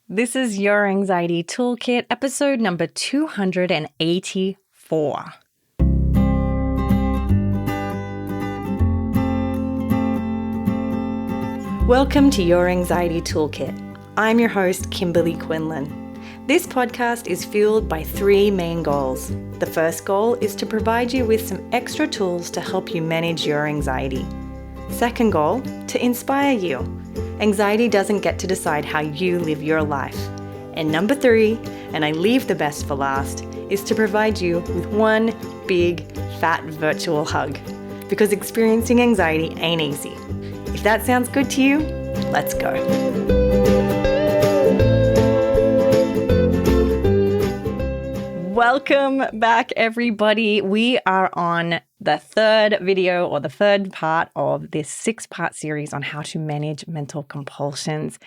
This is Your Anxiety Toolkit, episode number 284. Welcome to Your Anxiety Toolkit. I'm your host, Kimberly Quinlan. This podcast is fueled by three main goals. The first goal is to provide you with some extra tools to help you manage your anxiety. Second goal, to inspire you. Anxiety doesn't get to decide how you live your life. And number three, and I leave the best for last, is to provide you with one big, fat virtual hug. Because experiencing anxiety ain't easy. If that sounds good to you, let's go. Welcome back, everybody. We are on the third video or the third part of this 6-part series on how to manage mental compulsions.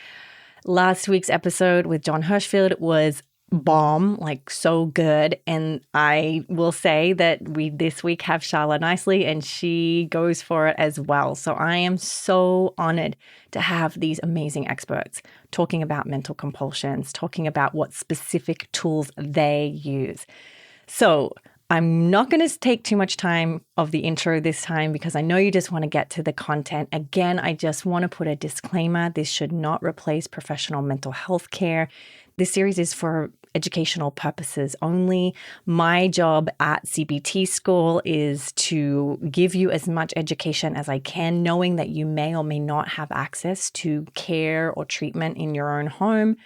Last week's episode with Jon Hershfield was bomb, like so good. And I will say that we this week have Shala Nicely and she goes for it as well. So I am so honored to have these amazing experts talking about mental compulsions, talking about what specific tools they use. So I'm not going to take too much time of the intro this time because I know you just want to get to the content. Again, I just want to put a disclaimer. This should not replace professional mental health care. This series is for educational purposes only. My job at CBT School is to give you as much education as I can, knowing that you may or may not have access to care or treatment in your own home.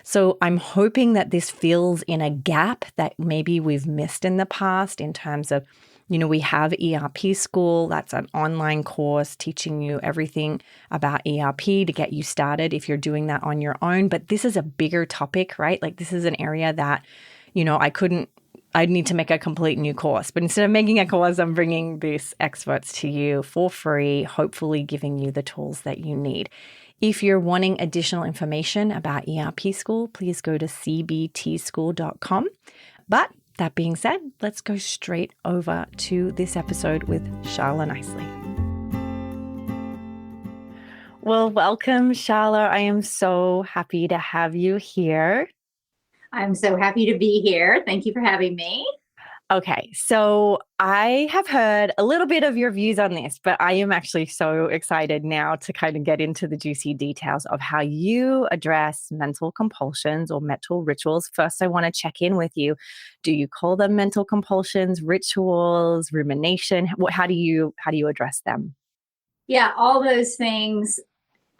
So I'm hoping that this fills in a gap that maybe we've missed in the past in terms of, we have ERP School. That's an online course teaching you everything about ERP to get you started if you're doing that on your own. But this is a bigger topic, right? Like this is an area that, I'd need to make a complete new course. But instead of making a course, I'm bringing these experts to you for free, hopefully giving you the tools that you need. If you're wanting additional information about ERP School, please go to cbtschool.com. But that being said, let's go straight over to this episode with Shala Nicely. Well, welcome, Shala. I am so happy to have you here. I'm so happy to be here. Thank you for having me. Okay, so I have heard a little bit of your views on this, but I am actually so excited now to kind of get into the juicy details of how you address mental compulsions or mental rituals. First, I want to check in with you. Do you call them mental compulsions, rituals, rumination? How do you address them? Yeah, all those things.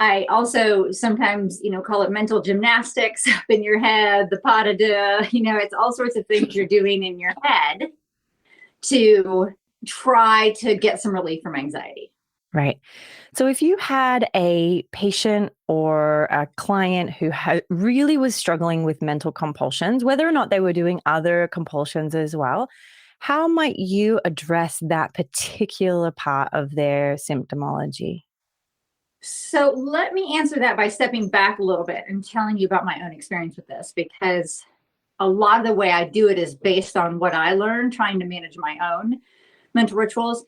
I also sometimes, call it mental gymnastics up in your head, the pas de deux, it's all sorts of things you're doing in your head to try to get some relief from anxiety. Right. So if you had a patient or a client who really was struggling with mental compulsions, whether or not they were doing other compulsions as well, how might you address that particular part of their symptomology? So let me answer that by stepping back a little bit and telling you about my own experience with this, because a lot of the way I do it is based on what I learned trying to manage my own mental rituals.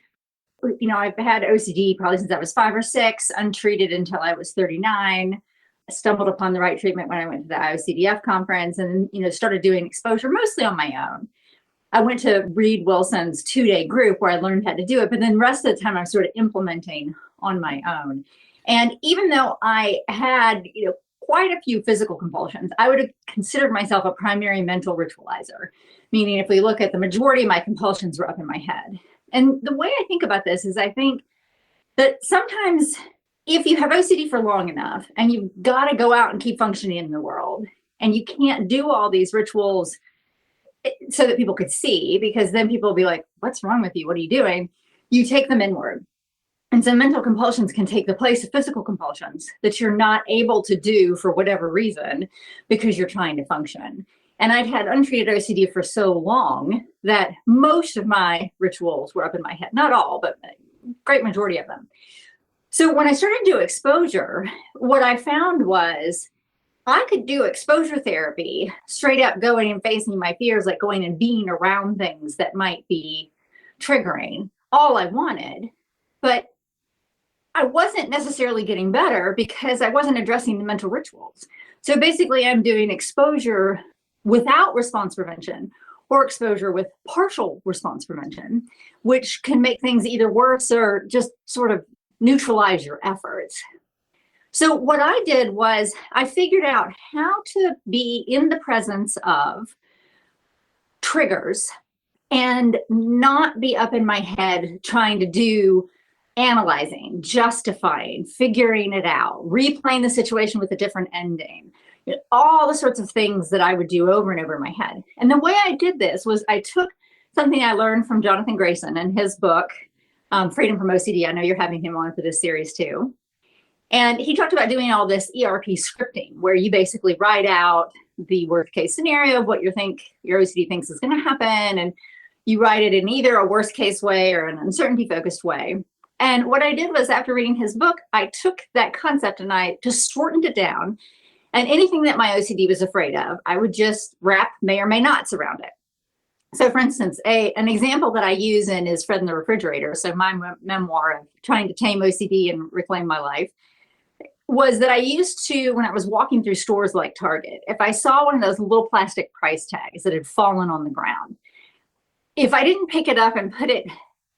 I've had OCD probably since I was 5 or 6, untreated until I was 39. I stumbled upon the right treatment when I went to the IOCDF conference and, started doing exposure mostly on my own. I went to Reed Wilson's 2-day group where I learned how to do it, but then the rest of the time I'm sort of implementing on my own. And even though I had, quite a few physical compulsions, I would have considered myself a primary mental ritualizer, meaning if we look at the majority of my compulsions were up in my head. And the way I think about this is I think that sometimes if you have OCD for long enough and you've got to go out and keep functioning in the world and you can't do all these rituals so that people could see, because then people will be like, what's wrong with you? What are you doing? You take them inward. And so mental compulsions can take the place of physical compulsions that you're not able to do for whatever reason because you're trying to function. And I'd had untreated OCD for so long that most of my rituals were up in my head. Not all, but a great majority of them. So when I started to do exposure, what I found was I could do exposure therapy straight up going and facing my fears, like going and being around things that might be triggering, all I wanted. But I wasn't necessarily getting better because I wasn't addressing the mental rituals. So basically, I'm doing exposure without response prevention or exposure with partial response prevention, which can make things either worse or just sort of neutralize your efforts. So what I did was I figured out how to be in the presence of triggers and not be up in my head trying to do analyzing, justifying, figuring it out, replaying the situation with a different ending, all the sorts of things that I would do over and over in my head. And the way I did this was I took something I learned from Jonathan Grayson in his book, Freedom from OCD. I know you're having him on for this series too. And he talked about doing all this ERP scripting, where you basically write out the worst case scenario of what your OCD thinks is going to happen. And you write it in either a worst case way or an uncertainty focused way. And what I did was, after reading his book, I took that concept and I just shortened it down. And anything that my OCD was afraid of, I would just wrap may or may nots around it. So for instance, an example that I use in is Fred in the Refrigerator, so my memoir of trying to tame OCD and reclaim my life, was that I used to, when I was walking through stores like Target, if I saw one of those little plastic price tags that had fallen on the ground, if I didn't pick it up and put it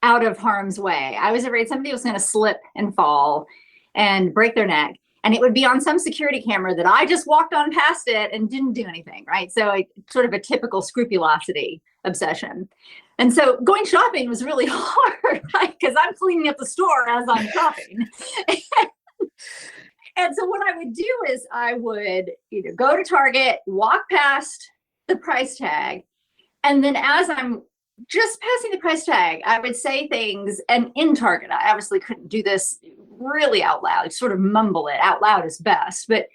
out of harm's way, I was afraid somebody was going to slip and fall and break their neck. And it would be on some security camera that I just walked on past it and didn't do anything, right? So sort of a typical scrupulosity obsession. And so going shopping was really hard, right? Because I'm cleaning up the store as I'm shopping. And so what I would do is I would either go to Target, walk past the price tag, and then as I'm just passing the price tag, I would say things, and in Target, I obviously couldn't do this really out loud, sort of mumble it out loud is best, but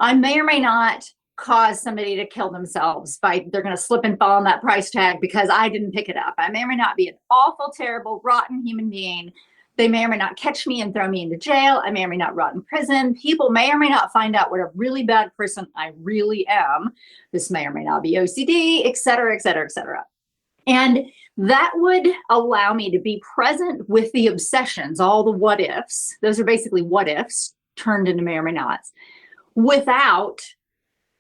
I may or may not cause somebody to kill themselves by they're going to slip and fall on that price tag because I didn't pick it up. I may or may not be an awful, terrible, rotten human being. They may or may not catch me and throw me into jail. I may or may not rot in prison. People may or may not find out what a really bad person I really am. This may or may not be OCD, et cetera, et cetera, et cetera. And that would allow me to be present with the obsessions, all the what ifs. Those are basically what ifs turned into may or may nots, without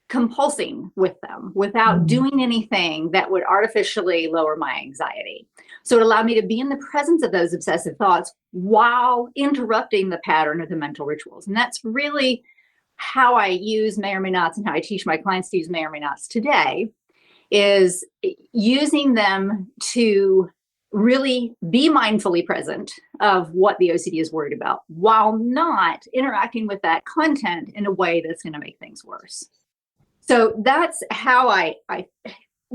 compulsing with them, without doing anything that would artificially lower my anxiety. So it allowed me to be in the presence of those obsessive thoughts while interrupting the pattern of the mental rituals. And that's really how I use may or may nots and how I teach my clients to use may or may nots today, is using them to really be mindfully present of what the OCD is worried about while not interacting with that content in a way that's going to make things worse. So that's how I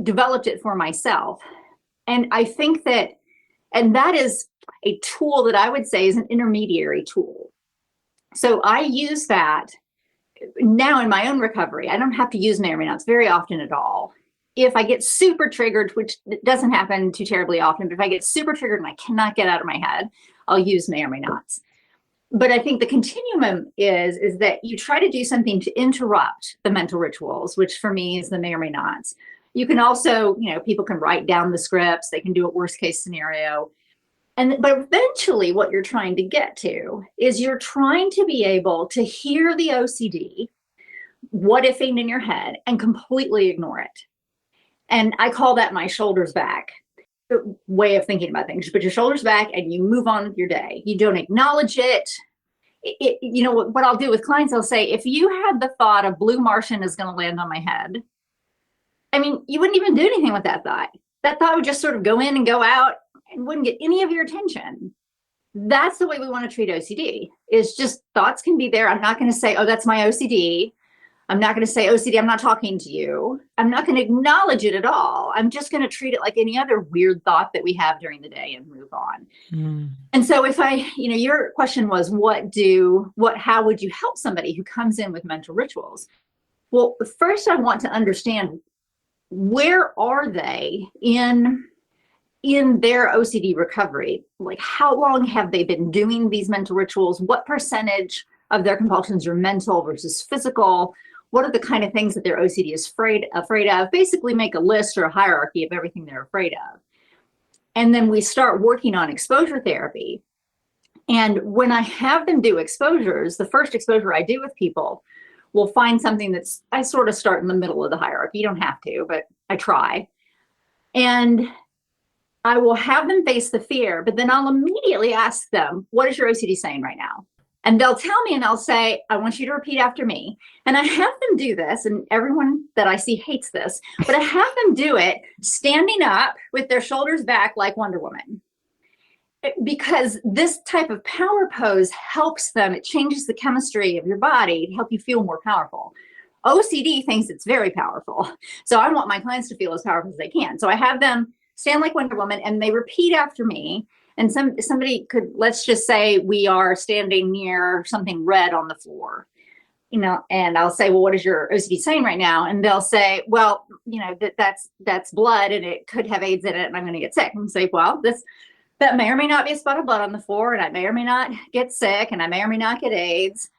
developed it for myself. And I think that, and that is a tool that I would say is an intermediary tool. So I use that now in my own recovery. I don't have to use may or may nots very often at all. If I get super triggered, which doesn't happen too terribly often, but if I get super triggered and I cannot get out of my head, I'll use may or may nots. But I think the continuum is that you try to do something to interrupt the mental rituals, which for me is the may or may nots. You can also, people can write down the scripts, they can do a worst case scenario. But eventually what you're trying to get to is you're trying to be able to hear the OCD, what ifing in your head, and completely ignore it. And I call that my shoulders back way of thinking about things. You put your shoulders back and you move on with your day. You don't acknowledge it. What I'll do with clients, I'll say, if you had the thought a blue Martian is going to land on my head, you wouldn't even do anything with that thought. That thought would just sort of go in and go out and wouldn't get any of your attention. That's the way we want to treat OCD, is just thoughts can be there. I'm not going to say, oh, that's my OCD. I'm not going to say, OCD, I'm not talking to you. I'm not going to acknowledge it at all. I'm just going to treat it like any other weird thought that we have during the day and move on. And so if your question was, how would you help somebody who comes in with mental rituals? Well, first I want to understand, where are they in their OCD recovery? Like, how long have they been doing these mental rituals? What percentage of their compulsions are mental versus physical? What are the kind of things that their OCD is afraid of? Basically make a list or a hierarchy of everything they're afraid of. And then we start working on exposure therapy. And when I have them do exposures, the first exposure I do with people will find something I sort of start in the middle of the hierarchy. You don't have to, but I try. And I will have them face the fear, but then I'll immediately ask them, what is your OCD saying right now? And they'll tell me, and I'll say, I want you to repeat after me. And I have them do this, and everyone that I see hates this, but I have them do it standing up with their shoulders back like Wonder Woman. Because this type of power pose helps them. It changes the chemistry of your body to help you feel more powerful. OCD thinks it's very powerful. So I want my clients to feel as powerful as they can. So I have them stand like Wonder Woman, and they repeat after me. And somebody could, let's just say we are standing near something red on the floor, and I'll say, well, what is your OCD saying right now? And they'll say, well, that's blood, and it could have AIDS in it, and I'm going to get sick. And say, well, that may or may not be a spot of blood on the floor, and I may or may not get sick, and I may or may not get AIDS,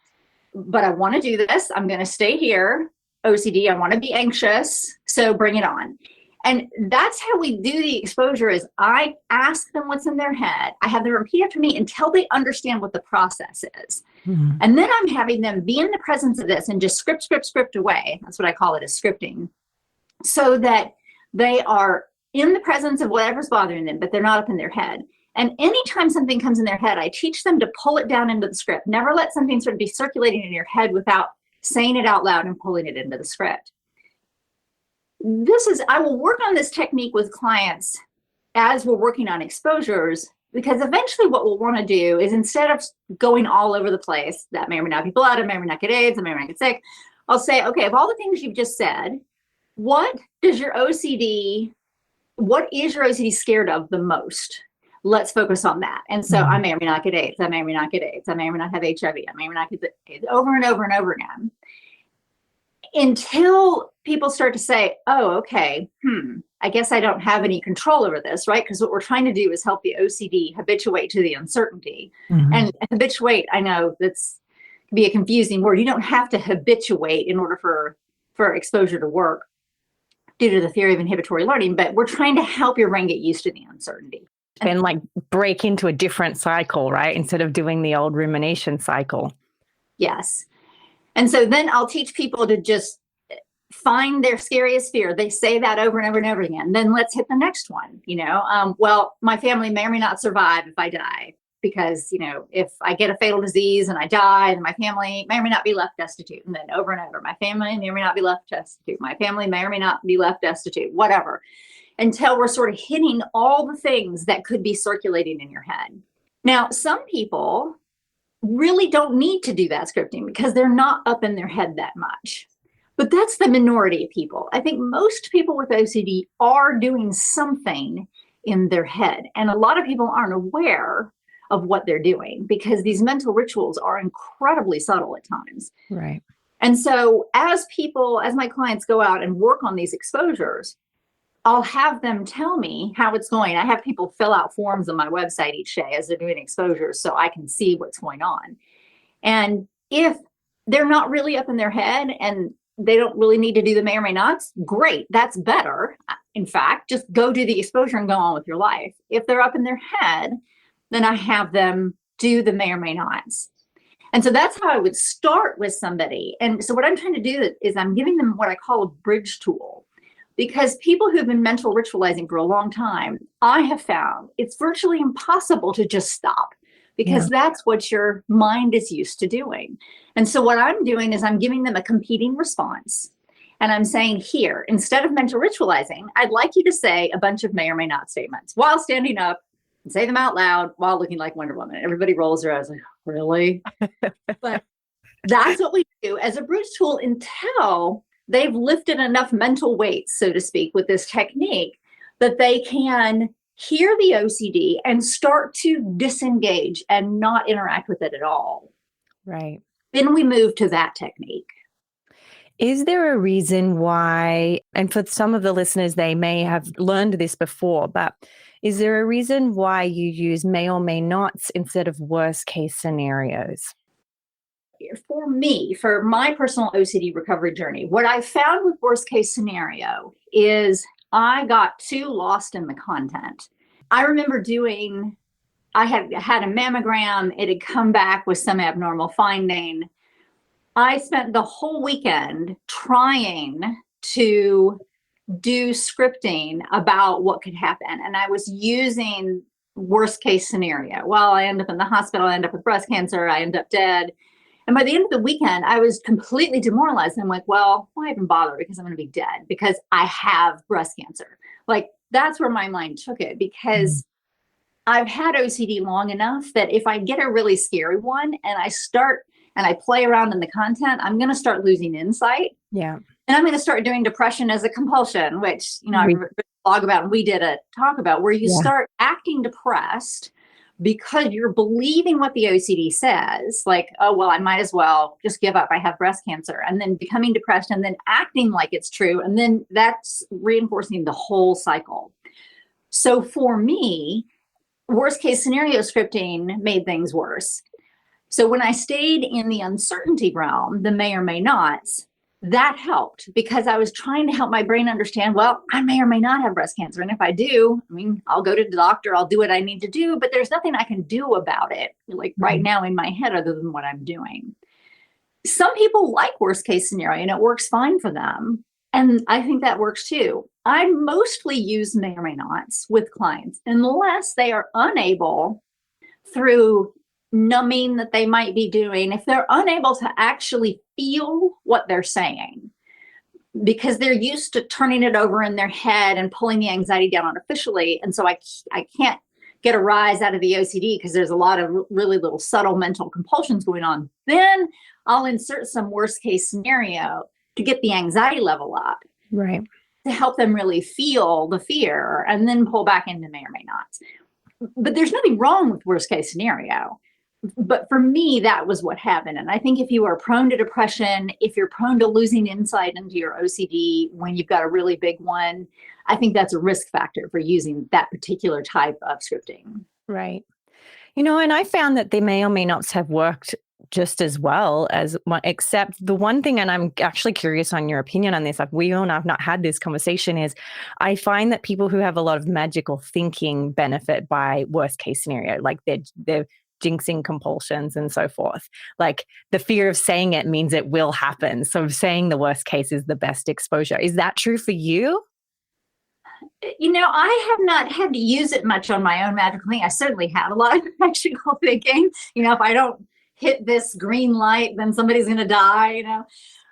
but I want to do this. I'm going to stay here. OCD, I want to be anxious, so bring it on. And that's how we do the exposure. Is I ask them what's in their head. I have them repeat after me until they understand what the process is. Mm-hmm. And then I'm having them be in the presence of this and just script away. That's what I call it, is scripting. So that they are in the presence of whatever's bothering them, but they're not up in their head. And anytime something comes in their head, I teach them to pull it down into the script. Never let something sort of be circulating in your head without saying it out loud and pulling it into the script. I will work on this technique with clients as we're working on exposures, because eventually what we'll want to do is, instead of going all over the place, that may or may not be blood, I may or may not get AIDS, I may or may not get sick, I'll say, okay, of all the things you've just said, what is your OCD scared of the most? Let's focus on that. And so I may or may not get AIDS, I may or may not get AIDS, I may or may not have HIV, I may or may not get AIDS, over and over and over again. Until people start to say, oh, okay, I guess I don't have any control over this, right? Because what we're trying to do is help the OCD habituate to the uncertainty. Mm-hmm. And habituate, I know that's can be a confusing word. You don't have to habituate in order for exposure to work due to the theory of inhibitory learning, but we're trying to help your brain get used to the uncertainty. And like break into a different cycle, right? Instead of doing the old rumination cycle. Yes. And so then I'll teach people to just find their scariest fear. They say that over and over and over again. Then let's hit the next one. Well, my family may or may not survive if I die, because, if I get a fatal disease and I die, then my family may or may not be left destitute. And then over and over, my family may or may not be left destitute. My family may or may not be left destitute, whatever, until we're sort of hitting all the things that could be circulating in your head. Now, some people really don't need to do that scripting because they're not up in their head that much. But that's the minority of people. I think most people with OCD are doing something in their head. And a lot of people aren't aware of what they're doing, because these mental rituals are incredibly subtle at times. Right. And so as my clients go out and work on these exposures, I'll have them tell me how it's going. I have people fill out forms on my website each day as they're doing exposures, so I can see what's going on. And if they're not really up in their head and they don't really need to do the may or may nots, great, that's better. In fact, just go do the exposure and go on with your life. If they're up in their head, then I have them do the may or may nots. And so that's how I would start with somebody. And so what I'm trying to do is I'm giving them what I call a bridge tool. Because people who've been mental ritualizing for a long time, I have found it's virtually impossible to just stop, because that's what your mind is used to doing. And so what I'm doing is I'm giving them a competing response. And I'm saying, here, instead of mental ritualizing, I'd like you to say a bunch of may or may not statements while standing up and say them out loud while looking like Wonder Woman. Everybody rolls their eyes like, really? But that's what we do as a bridge tool until they've lifted enough mental weights, so to speak, with this technique that they can hear the OCD and start to disengage and not interact with it at all. Right. Then we move to that technique. Is there a reason why, and for some of the listeners, they may have learned this before, but is there a reason why you use may or may nots instead of worst case scenarios? For me, for my personal OCD recovery journey, what I found with worst case scenario is I got too lost in the content. I remember I had a mammogram. It had come back with some abnormal finding. I spent the whole weekend trying to do scripting about what could happen. And I was using worst case scenario. Well, I end up in the hospital, I end up with breast cancer, I end up dead. And by the end of the weekend, I was completely demoralized. I'm like, well, why even bother? Because I'm going to be dead because I have breast cancer. Like, that's where my mind took it, because I've had OCD long enough that if I get a really scary one and I play around in the content, I'm going to start losing insight. Yeah. And I'm going to start doing depression as a compulsion, which, I wrote a blog about, and we did a talk about, where you start acting depressed because you're believing what the OCD says, like, oh, well, I might as well just give up. I have breast cancer, and then becoming depressed and then acting like it's true. And then that's reinforcing the whole cycle. So for me, worst case scenario scripting made things worse. So when I stayed in the uncertainty realm, the may or may nots, that helped, because I was trying to help my brain understand, well, I may or may not have breast cancer. And if I do, I mean, I'll go to the doctor, I'll do what I need to do, but there's nothing I can do about it, like right now in my head, other than what I'm doing. Some people like worst case scenario and it works fine for them. And I think that works too. I mostly use may or may nots with clients unless they are unable, through numbing that they might be doing, if they're unable to actually feel what they're saying, because they're used to turning it over in their head and pulling the anxiety down artificially. And so I can't get a rise out of the OCD because there's a lot of really little subtle mental compulsions going on. Then I'll insert some worst case scenario to get the anxiety level up. Right. To help them really feel the fear, and then pull back into may or may not. But there's nothing wrong with worst case scenario. But for me, that was what happened. And I think if you are prone to depression, if you're prone to losing insight into your OCD when you've got a really big one, I think that's a risk factor for using that particular type of scripting. Right. And I found that the may or may nots have worked just as well as one, except the one thing, and I'm actually curious on your opinion on this, like we and I've not had this conversation, is I find that people who have a lot of magical thinking benefit by worst case scenario, like they're jinxing compulsions and so forth. Like the fear of saying it means it will happen. So saying the worst case is the best exposure. Is that true for you? I have not had to use it much on my own magical thing. I certainly had a lot of magical thinking. If I don't hit this green light, then somebody's going to die,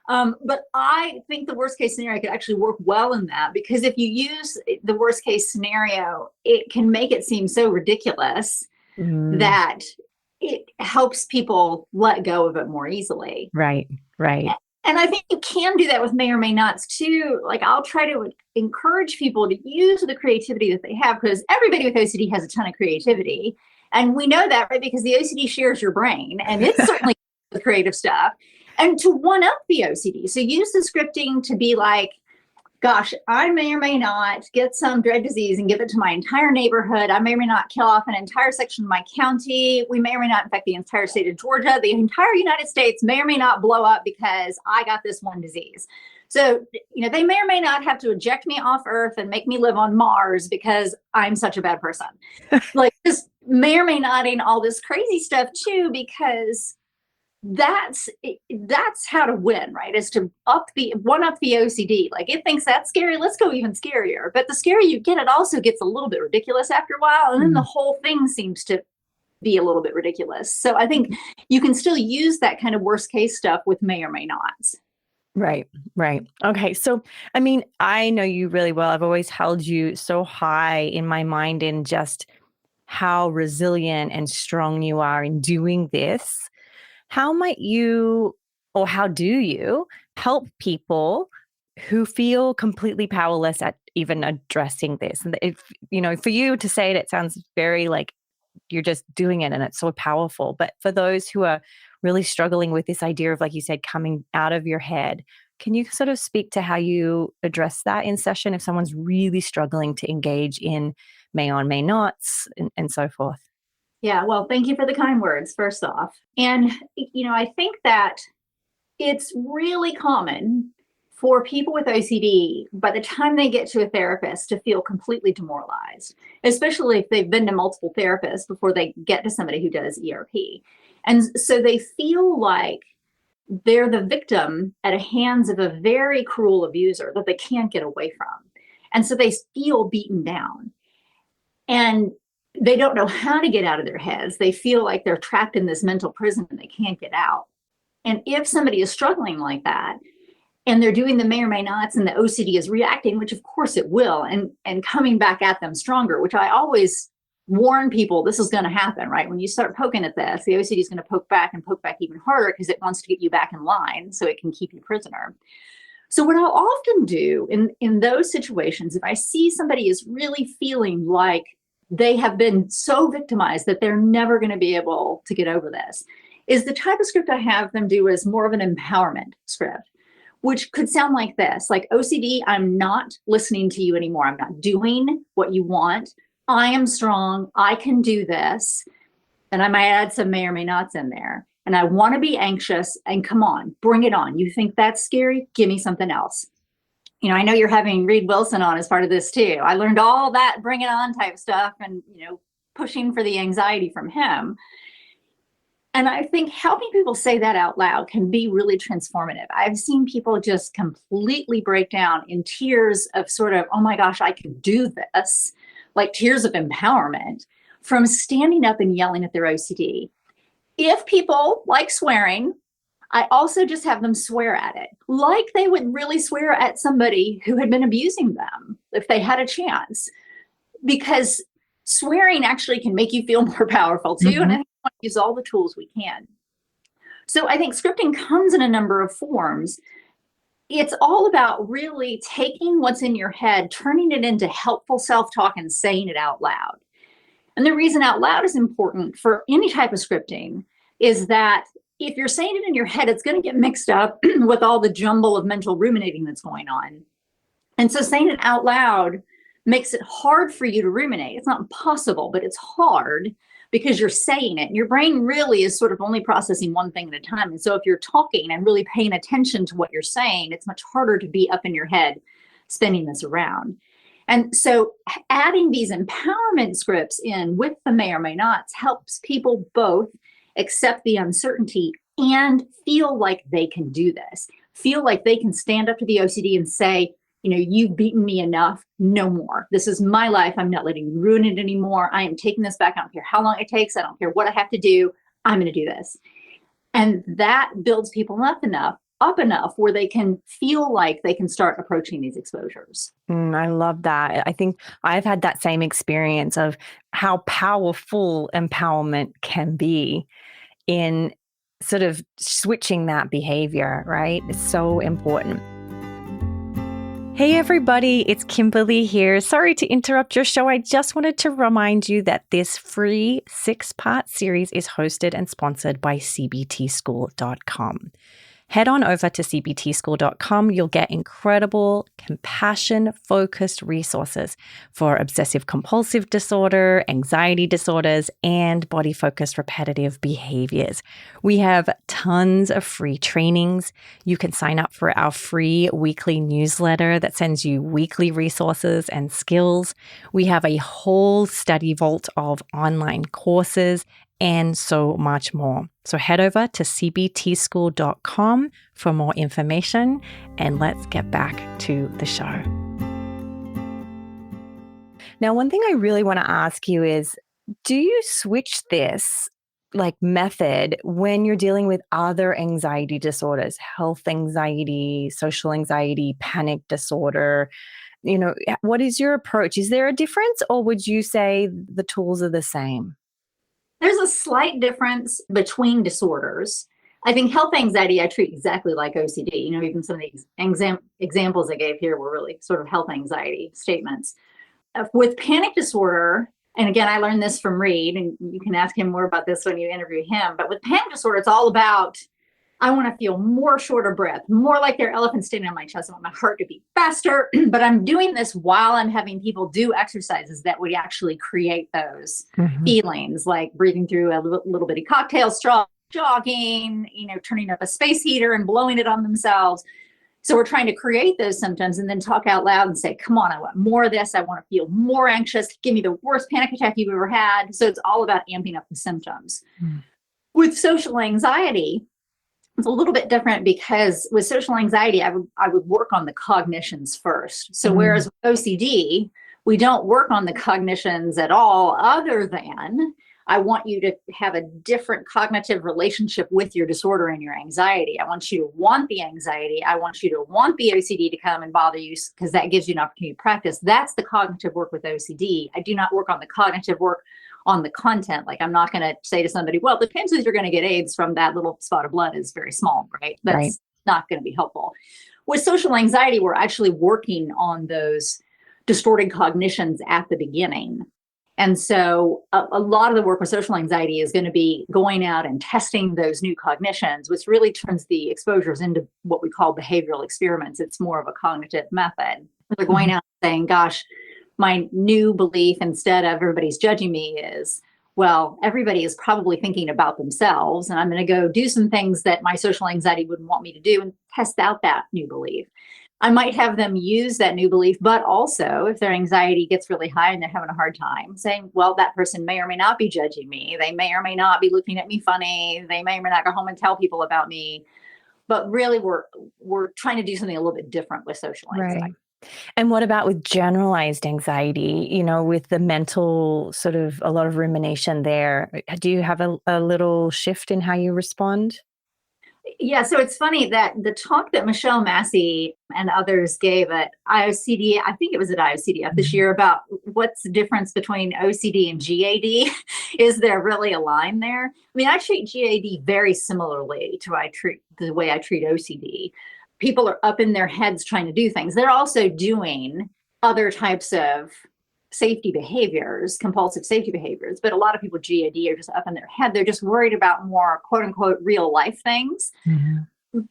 But I think the worst case scenario could actually work well in that, because if you use the worst case scenario, it can make it seem so ridiculous that it helps people let go of it more easily. Right. And I think you can do that with may or may nots too. Like, I'll try to encourage people to use the creativity that they have, because everybody with OCD has a ton of creativity. And we know that, right? Because the OCD shares your brain, and it's certainly the creative stuff. And to one up the OCD. So use the scripting to be like, gosh, I may or may not get some dread disease and give it to my entire neighborhood. I may or may not kill off an entire section of my county. We may or may not infect the entire state of Georgia. The entire United States may or may not blow up because I got this one disease. So, they may or may not have to eject me off Earth and make me live on Mars because I'm such a bad person. Like, just may or may not in all this crazy stuff too, because that's how to win, right? Is to one up the OCD. Like, it thinks that's scary, let's go even scarier. But the scarier you get, it also gets a little bit ridiculous after a while, and then the whole thing seems to be a little bit ridiculous. So I think you can still use that kind of worst case stuff with may or may nots. Right. Okay. So, I know you really well. I've always held you so high in my mind in just how resilient and strong you are in doing this. How might you, or how do you help people who feel completely powerless at even addressing this? And if, for you to say it, it sounds very like you're just doing it and it's so powerful. But for those who are really struggling with this idea of, like you said, coming out of your head, can you sort of speak to how you address that in session if someone's really struggling to engage in may or may nots and so forth? Yeah, well, thank you for the kind words, first off. And, I think that it's really common for people with OCD, by the time they get to a therapist, to feel completely demoralized, especially if they've been to multiple therapists before they get to somebody who does ERP. And so they feel like they're the victim at the hands of a very cruel abuser that they can't get away from. And so they feel beaten down. And they don't know how to get out of their heads. They feel like they're trapped in this mental prison and they can't get out. And if somebody is struggling like that, and they're doing the may or may nots, and the OCD is reacting, which of course it will, and coming back at them stronger, which I always warn people this is going to happen, right? When you start poking at this, the OCD is going to poke back and poke back even harder because it wants to get you back in line so it can keep you prisoner. So what I'll often do in those situations, if I see somebody is really feeling like they have been so victimized that they're never going to be able to get over this, is the type of script I have them do is more of an empowerment script, which could sound like this, like OCD, I'm not listening to you anymore. I'm not doing what you want. I am strong. I can do this. And I might add some may or may nots in there. And I want to be anxious, and come on, bring it on. You think that's scary? Give me something else. You know, I know you're having Reed Wilson on as part of this too. I learned all that bring it on type stuff and, pushing for the anxiety from him. And I think helping people say that out loud can be really transformative. I've seen people just completely break down in tears of sort of, oh my gosh, I can do this, like tears of empowerment from standing up and yelling at their OCD. If people like swearing, I also just have them swear at it, like they would really swear at somebody who had been abusing them if they had a chance, because swearing actually can make you feel more powerful too. Mm-hmm. And I think we want to use all the tools we can. So I think scripting comes in a number of forms. It's all about really taking what's in your head, turning it into helpful self-talk and saying it out loud. And the reason out loud is important for any type of scripting is that if you're saying it in your head, it's going to get mixed up with all the jumble of mental ruminating that's going on. And so saying it out loud makes it hard for you to ruminate. It's not impossible, but it's hard because you're saying it. Your brain really is sort of only processing one thing at a time. And so if you're talking and really paying attention to what you're saying, it's much harder to be up in your head spinning this around. And so adding these empowerment scripts in with the may or may nots helps people both accept the uncertainty and feel like they can do this, feel like they can stand up to the OCD and say, you've beaten me enough, no more. This is my life. I'm not letting you ruin it anymore. I am taking this back. I don't care how long it takes. I don't care what I have to do. I'm going to do this. And that builds people up enough where they can feel like they can start approaching these exposures. I love that. I think I've had that same experience of how powerful empowerment can be in sort of switching that behavior, right? It's so important. Hey everybody, it's Kimberly here. Sorry to interrupt your show. I just wanted to remind you that this free 6-part series is hosted and sponsored by cbtschool.com. Head on over to cbtschool.com. You'll get incredible, compassion-focused resources for obsessive compulsive disorder, anxiety disorders, and body-focused repetitive behaviors. We have tons of free trainings. You can sign up for our free weekly newsletter that sends you weekly resources and skills. We have a whole study vault of online courses and so much more. So head over to cbtschool.com for more information, and let's get back to the show. Now, one thing I really want to ask you is, do you switch this method when you're dealing with other anxiety disorders, health anxiety, social anxiety, panic disorder? What is your approach? Is there a difference, or would you say the tools are the same? There's a slight difference between disorders. I think health anxiety I treat exactly like OCD. Even some of the examples I gave here were really sort of health anxiety statements. With panic disorder, and again, I learned this from Reed, and you can ask him more about this when you interview him, but with panic disorder, it's all about, I want to feel more shorter breath, more like there are elephants standing on my chest. I want my heart to beat faster, but I'm doing this while I'm having people do exercises that would actually create those feelings, like breathing through a little bitty cocktail straw, jogging, turning up a space heater and blowing it on themselves. So we're trying to create those symptoms and then talk out loud and say, come on, I want more of this. I want to feel more anxious. Give me the worst panic attack you've ever had. So it's all about amping up the symptoms. With social anxiety, It's a little bit different because with social anxiety, I would work on the cognitions first. So whereas with OCD, we don't work on the cognitions at all, other than I want you to have a different cognitive relationship with your disorder and your anxiety. I want you to want the anxiety. I want you to want the OCD to come and bother you, because that gives you an opportunity to practice. That's the cognitive work with OCD. I do not work on the cognitive work on the content. Like, I'm not going to say to somebody, well, the chances you're going to get AIDS from that little spot of blood is very small, right? That's Right. not going to be helpful. With social anxiety, we're actually working on those distorted cognitions at the beginning. And so a lot of the work with social anxiety is going to be going out and testing those new cognitions, which really turns the exposures into what we call behavioral experiments. It's more of a cognitive method. They're going out and saying, gosh, my new belief, instead of everybody's judging me, is, well, everybody is probably thinking about themselves, and I'm going to go do some things that my social anxiety wouldn't want me to do and test out that new belief. I might have them use that new belief, but also if their anxiety gets really high and they're having a hard time, saying, well, that person may or may not be judging me. They may or may not be looking at me funny. They may or may not go home and tell people about me. But really, we're trying to do something a little bit different with social anxiety. Right. And what about with generalized anxiety, with the mental sort of a lot of rumination there? Do you have a little shift in how you respond? Yeah, so it's funny that the talk that Michelle Massey and others gave at IOCD, I think it was at IOCDF this year, about what's the difference between OCD and GAD. Is there really a line there? I mean, I treat GAD very similarly to the way I treat OCD. People are up in their heads trying to do things. They're also doing other types of safety behaviors, compulsive safety behaviors, but a lot of people with GAD are just up in their head. They're just worried about more quote unquote real life things.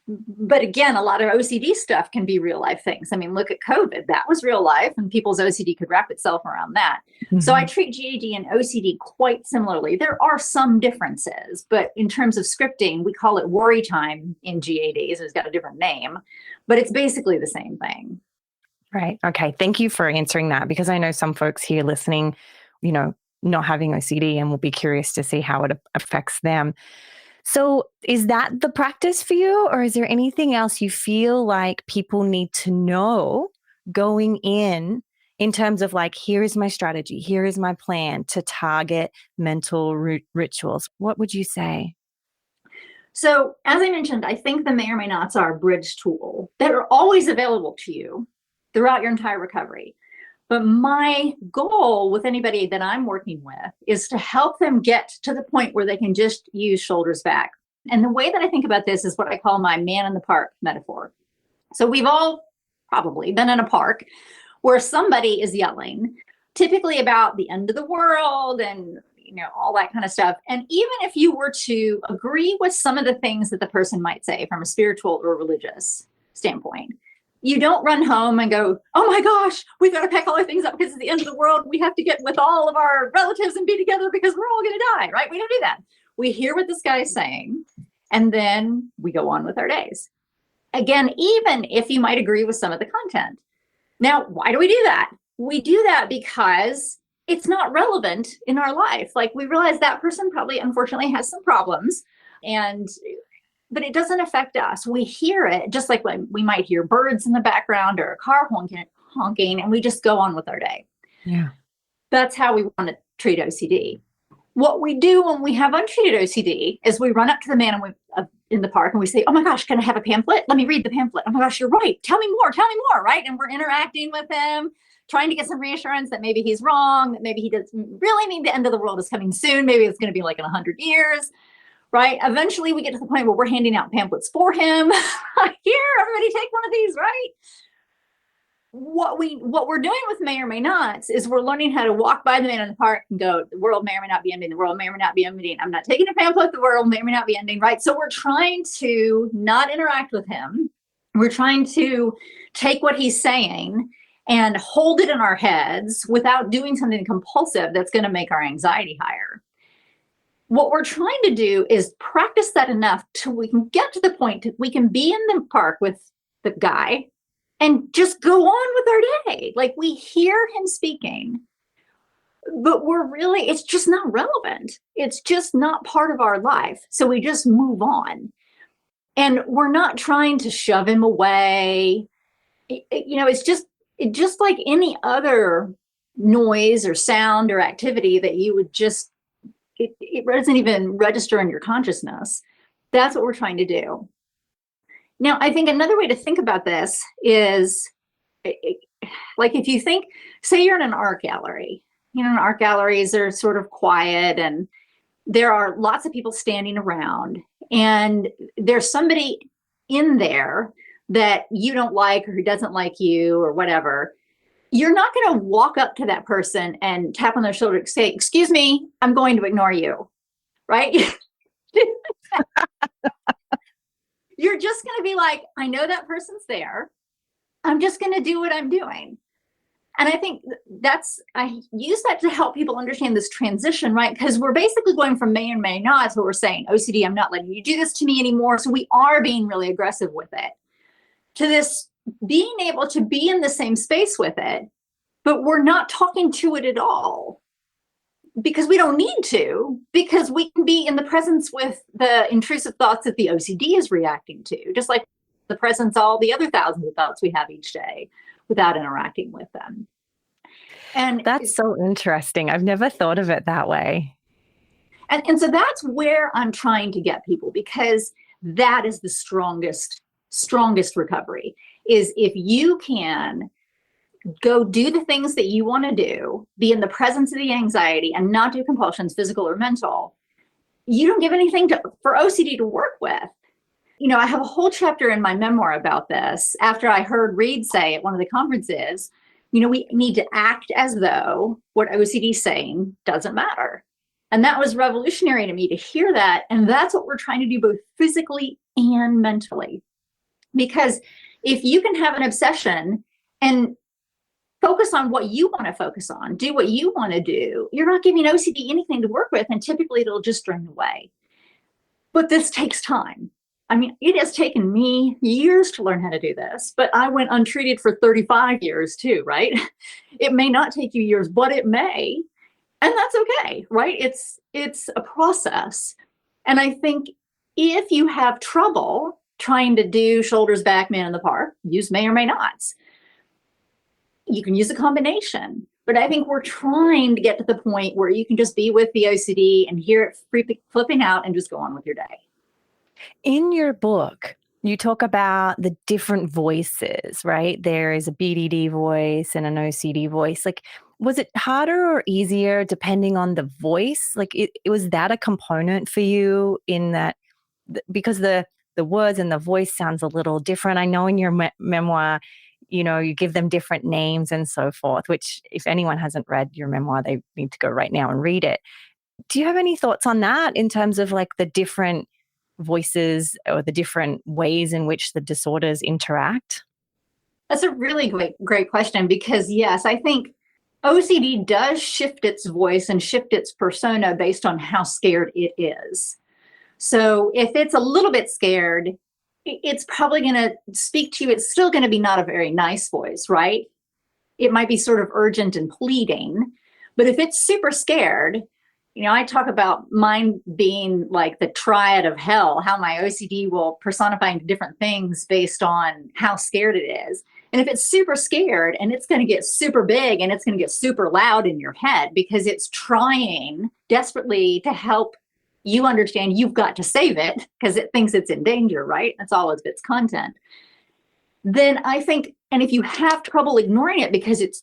But again, a lot of OCD stuff can be real life things. I mean, look at COVID. That was real life, and people's OCD could wrap itself around that. So I treat GAD and OCD quite similarly. There are some differences, but in terms of scripting, we call it worry time in GAD, so it's got a different name, but it's basically the same thing. Right. Okay. Thank you for answering that, because I know some folks here listening, not having OCD, and will be curious to see how it affects them. So is that the practice for you, or is there anything else you feel like people need to know going in terms of like, here is my strategy, here is my plan to target mental rituals? What would you say? So as I mentioned, I think the may or may nots are a bridge tool that are always available to you throughout your entire recovery. But my goal with anybody that I'm working with is to help them get to the point where they can just use shoulders back. And the way that I think about this is what I call my man in the park metaphor. So we've all probably been in a park where somebody is yelling, typically about the end of the world and all that kind of stuff. And even if you were to agree with some of the things that the person might say from a spiritual or religious standpoint, you don't run home and go, oh my gosh, we've got to pack all our things up because it's the end of the world. We have to get with all of our relatives and be together because we're all going to die, right? We don't do that. We hear what this guy is saying, and then we go on with our days. Again, even if you might agree with some of the content. Now, why do we do that? We do that because it's not relevant in our life. Like, we realize that person probably, unfortunately, has some problems, but it doesn't affect us. We hear it just like when we might hear birds in the background or a car honking, and we just go on with our day. Yeah. That's how we want to treat OCD. What we do when we have untreated OCD is we run up to the man in the park and we say, oh my gosh, can I have a pamphlet? Let me read the pamphlet. Oh my gosh, you're right. Tell me more, right? And we're interacting with him, trying to get some reassurance that maybe he's wrong, that maybe he doesn't really mean the end of the world is coming soon. Maybe it's going to be like in 100 years. Right? Eventually we get to the point where we're handing out pamphlets for him. Here, everybody take one of these, right? What we're doing with may or may nots is we're learning how to walk by the man in the park and go, the world may or may not be ending. The world may or may not be ending. I'm not taking a pamphlet. The world may or may not be ending, right? So we're trying to not interact with him. We're trying to take what he's saying and hold it in our heads without doing something compulsive that's going to make our anxiety higher. What we're trying to do is practice that enough till we can get to the point that we can be in the park with the guy and just go on with our day. Like, we hear him speaking, but it's just not relevant. It's just not part of our life. So we just move on. And we're not trying to shove him away. It's just like any other noise or sound or activity that you would just, it doesn't even register in your consciousness. That's what we're trying to do. Now, I think another way to think about this is, like, if you think, say you're in an art gallery, art galleries are sort of quiet and there are lots of people standing around, and there's somebody in there that you don't like or who doesn't like you or whatever. You're not going to walk up to that person and tap on their shoulder and say, "Excuse me, I'm going to ignore you," right? You're just going to be like, "I know that person's there. I'm just going to do what I'm doing." And I think I use that to help people understand this transition, right? Because we're basically going from may and may not. So we're saying, OCD, I'm not letting you do this to me anymore. So we are being really aggressive with it, to this being able to be in the same space with it, but we're not talking to it at all because we don't need to, because we can be in the presence with the intrusive thoughts that the OCD is reacting to, just like the presence, all the other thousands of thoughts we have each day, without interacting with them. And that's so interesting. I've never thought of it that way. And so that's where I'm trying to get people, because that is the strongest recovery, is if you can go do the things that you want to do, be in the presence of the anxiety and not do compulsions, physical or mental, you don't give anything for OCD to work with. I have a whole chapter in my memoir about this after I heard Reed say at one of the conferences, we need to act as though what OCD is saying doesn't matter. And that was revolutionary to me to hear that. And that's what we're trying to do both physically and mentally. Because if you can have an obsession and focus on what you want to focus on, do what you want to do, you're not giving OCD anything to work with, and typically it'll just drain away. But this takes time. I mean, it has taken me years to learn how to do this, but I went untreated for 35 years too, right? It may not take you years, but it may, and that's okay, right? It's a process. And I think if you have trouble trying to do shoulders back, man in the park, use may or may nots. You can use a combination, but I think we're trying to get to the point where you can just be with the OCD and hear it flipping out and just go on with your day. In your book, you talk about the different voices, right? There is a BDD voice and an OCD voice. Like, was it harder or easier depending on the voice? Like, was that a component for you in that? Because the words and the voice sounds a little different. I know in your memoir, you give them different names and so forth, which if anyone hasn't read your memoir, they need to go right now and read it. Do you have any thoughts on that in terms of like the different voices or the different ways in which the disorders interact? That's a really great question, because yes, I think OCD does shift its voice and shift its persona based on how scared it is. So if it's a little bit scared, it's probably going to speak to you. It's still going to be not a very nice voice, right? It might be sort of urgent and pleading, but if it's super scared, I talk about mine being like the triad of hell, how my OCD will personify into different things based on how scared it is. And if it's super scared, and it's going to get super big and it's going to get super loud in your head because it's trying desperately to help you understand you've got to save it because it thinks it's in danger, right? That's all of its content. Then I think, and if you have trouble ignoring it because it's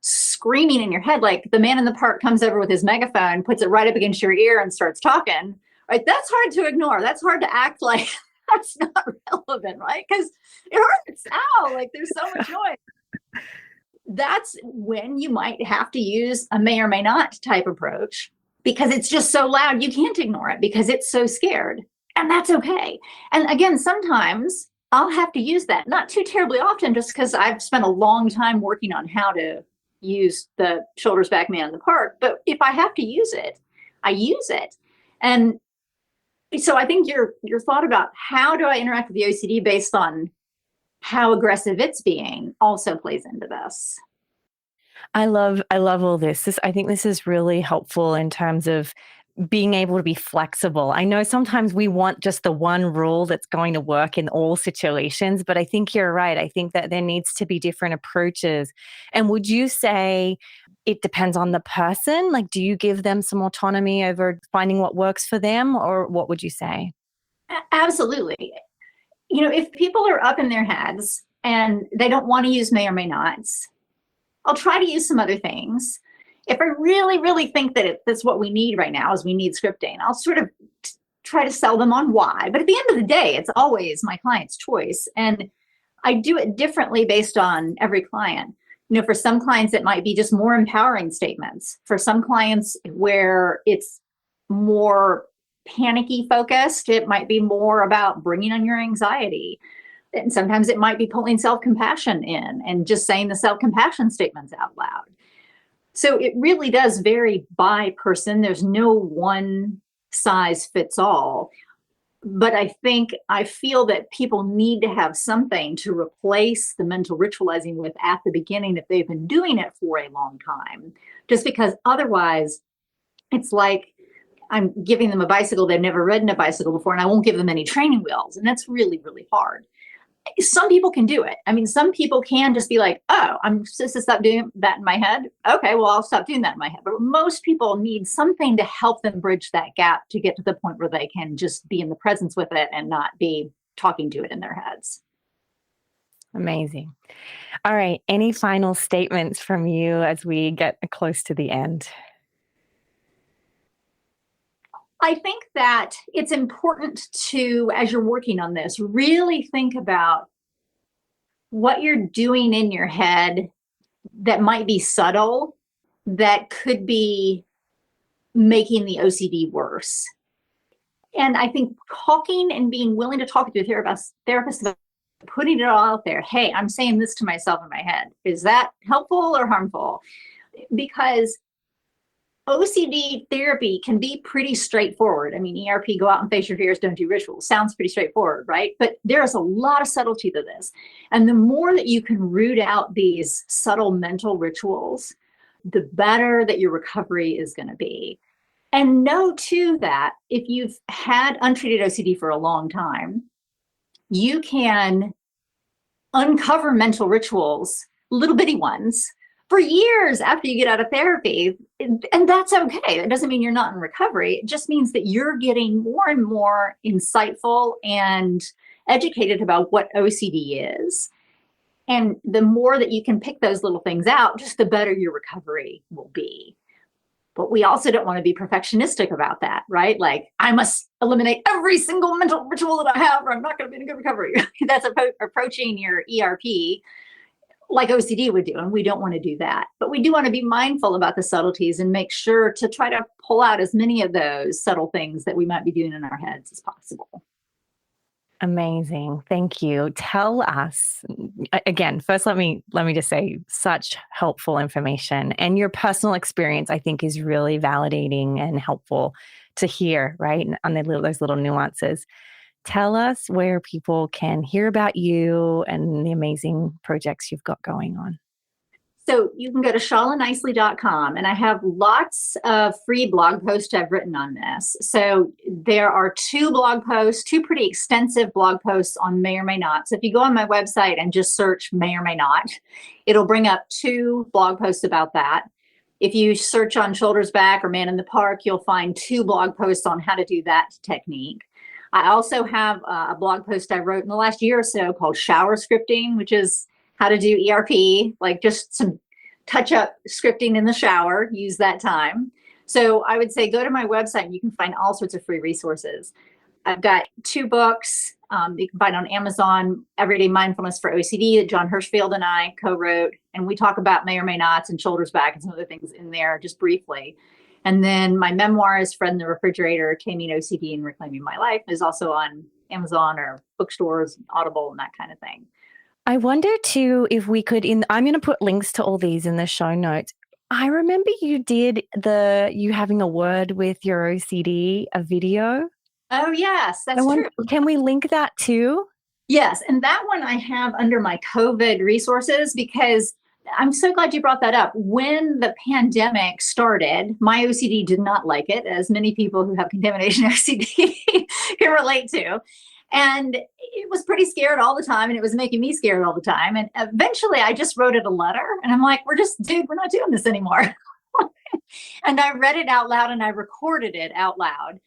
screaming in your head, like the man in the park comes over with his megaphone, puts it right up against your ear and starts talking, right? That's hard to ignore. That's hard to act like that's not relevant, right? Because it hurts. Ow, like there's so much noise. That's when you might have to use a may or may not type approach, because it's just so loud you can't ignore it because it's so scared. And that's okay. And again, sometimes I'll have to use that, not too terribly often, just because I've spent a long time working on how to use the shoulders back, man in the park. But if I have to use it, I use it. And so I think your thought about how do I interact with the OCD based on how aggressive it's being also plays into this. I love all this. I think this is really helpful in terms of being able to be flexible. I know sometimes we want just the one rule that's going to work in all situations, but I think you're right. I think that there needs to be different approaches. And would you say it depends on the person? Like, do you give them some autonomy over finding what works for them, or what would you say? Absolutely. If people are up in their heads and they don't want to use may or may nots, I'll try to use some other things. If I really, really think that that's what we need right now is we need scripting, I'll sort of try to sell them on why. But at the end of the day, it's always my client's choice. And I do it differently based on every client. For some clients, it might be just more empowering statements. For some clients where it's more panicky focused, it might be more about bringing on your anxiety. And sometimes it might be pulling self-compassion in and just saying the self-compassion statements out loud. So it really does vary by person. There's no one size fits all. But I feel that people need to have something to replace the mental ritualizing with at the beginning if they've been doing it for a long time. Just because otherwise, it's like I'm giving them a bicycle. They've never ridden a bicycle before, and I won't give them any training wheels. And that's really, really hard. Some people can do it. I mean, some people can just be like, oh, I'm supposed to stop doing that in my head. Okay, well, I'll stop doing that in my head. But most people need something to help them bridge that gap to get to the point where they can just be in the presence with it and not be talking to it in their heads. Amazing. All right. Any final statements from you as we get close to the end? I think that it's important to, as you're working on this, really think about what you're doing in your head that might be subtle, that could be making the OCD worse. And I think talking and being willing to talk to a therapist about putting it all out there. Hey, I'm saying this to myself in my head. Is that helpful or harmful? Because OCD therapy can be pretty straightforward. I mean, ERP, go out and face your fears, don't do rituals. Sounds pretty straightforward, right? But there's a lot of subtlety to this. And the more that you can root out these subtle mental rituals, the better that your recovery is going to be. And know too that if you've had untreated OCD for a long time, you can uncover mental rituals, little bitty ones, for years after you get out of therapy. And that's okay. It doesn't mean you're not in recovery. It just means that you're getting more and more insightful and educated about what OCD is. And the more that you can pick those little things out, just the better your recovery will be. But we also don't want to be perfectionistic about that, right? Like, I must eliminate every single mental ritual that I have, or I'm not going to be in a good recovery. That's approaching your ERP like OCD would do, and we don't want to do that. But we do want to be mindful about the subtleties and make sure to try to pull out as many of those subtle things that we might be doing in our heads as possible. Amazing. Thank you. Tell us again, first, let me just say such helpful information, and your personal experience, I think, is really validating and helpful to hear, right? On those little nuances. Tell us where people can hear about you and the amazing projects you've got going on. So you can go to shalanicely.com, and I have lots of free blog posts I've written on this. So there are two pretty extensive blog posts on may or may not. So if you go on my website and just search may or may not, it'll bring up two blog posts about that. If you search on shoulders back or man in the park, you'll find two blog posts on how to do that technique. I also have a blog post I wrote in the last year or so called Shower Scripting, which is how to do ERP, like just some touch-up scripting in the shower, use that time. So I would say go to my website and you can find all sorts of free resources. I've got two books you can find on Amazon, Everyday Mindfulness for OCD, that Jon Hershfield and I co-wrote. And we talk about may or may nots and shoulders back and some other things in there just briefly. And then my memoir is Friend in the Refrigerator, Taming OCD and Reclaiming My Life, is also on Amazon or bookstores, Audible, and that kind of thing. I wonder too if we could, I'm going to put links to all these in the show notes. I remember you did you having a word with your OCD, a video. Oh, yes, that's true. Can we link that too? Yes, and that one I have under my COVID resources because I'm so glad you brought that up. When the pandemic started, my OCD did not like it, as many people who have contamination OCD can relate to. And it was pretty scared all the time, and it was making me scared all the time. And eventually I just wrote it a letter, and I'm like, we're not doing this anymore. And I read it out loud, and I recorded it out loud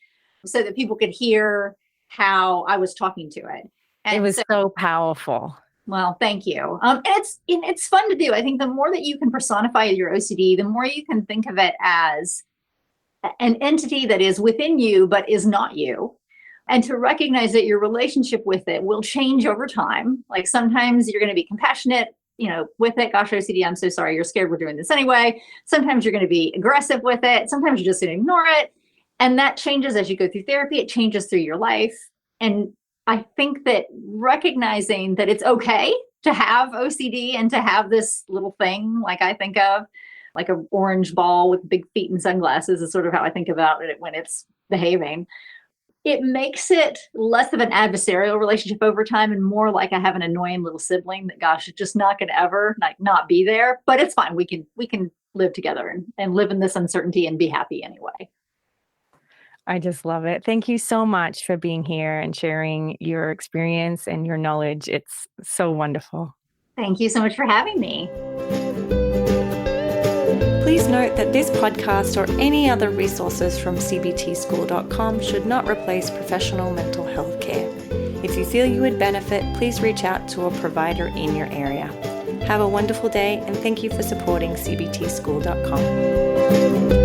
so that people could hear how I was talking to it. And it was so powerful. Well, thank you. And it's fun to do. I think the more that you can personify your OCD, the more you can think of it as an entity that is within you, but is not you. And to recognize that your relationship with it will change over time. Like sometimes you're going to be compassionate, with it. Gosh, OCD, I'm so sorry. You're scared we're doing this anyway. Sometimes you're going to be aggressive with it. Sometimes you're just going to ignore it. And that changes as you go through therapy. It changes through your life. And I think that recognizing that it's okay to have OCD and to have this little thing, like I think of, like an orange ball with big feet and sunglasses is sort of how I think about it when it's behaving. It makes it less of an adversarial relationship over time and more like I have an annoying little sibling that, gosh, it's just not going to ever not be there. But it's fine. We can live together and live in this uncertainty and be happy anyway. I just love it. Thank you so much for being here and sharing your experience and your knowledge. It's so wonderful. Thank you so much for having me. Please note that this podcast or any other resources from cbtschool.com should not replace professional mental health care. If you feel you would benefit, please reach out to a provider in your area. Have a wonderful day, and thank you for supporting cbtschool.com.